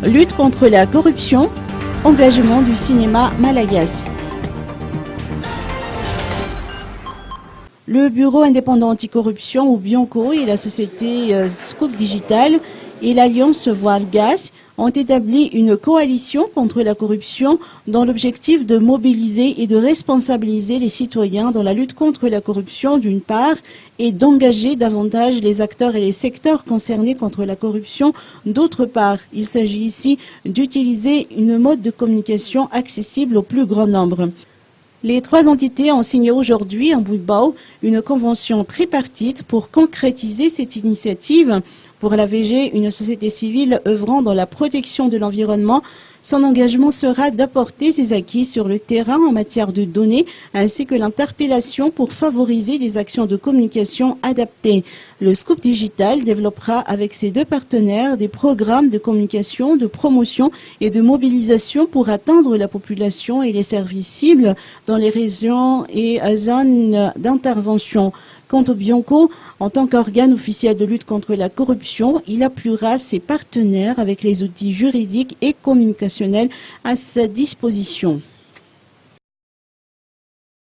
Lutte contre la corruption, engagement du cinéma malagasy. Le Bureau indépendant anticorruption, ou Bianco, et la société Scoop Digital et l'Alliance Voilgas ont établi une coalition contre la corruption dans l'objectif de mobiliser et de responsabiliser les citoyens dans la lutte contre la corruption d'une part et d'engager davantage les acteurs et les secteurs concernés contre la corruption d'autre part. Il s'agit ici d'utiliser une mode de communication accessible au plus grand nombre. Les trois entités ont signé aujourd'hui en Boubao une convention tripartite pour concrétiser cette initiative. Pour la VG, une société civile œuvrant dans la protection de l'environnement, son engagement sera d'apporter ses acquis sur le terrain en matière de données ainsi que l'interpellation pour favoriser des actions de communication adaptées. Le Scoop Digital développera avec ses deux partenaires des programmes de communication, de promotion et de mobilisation pour atteindre la population et les services cibles dans les régions et zones d'intervention. Quant au Bianco, en tant qu'organe officiel de lutte contre la corruption, il appuiera ses partenaires avec les outils juridiques et communicationnels à sa disposition.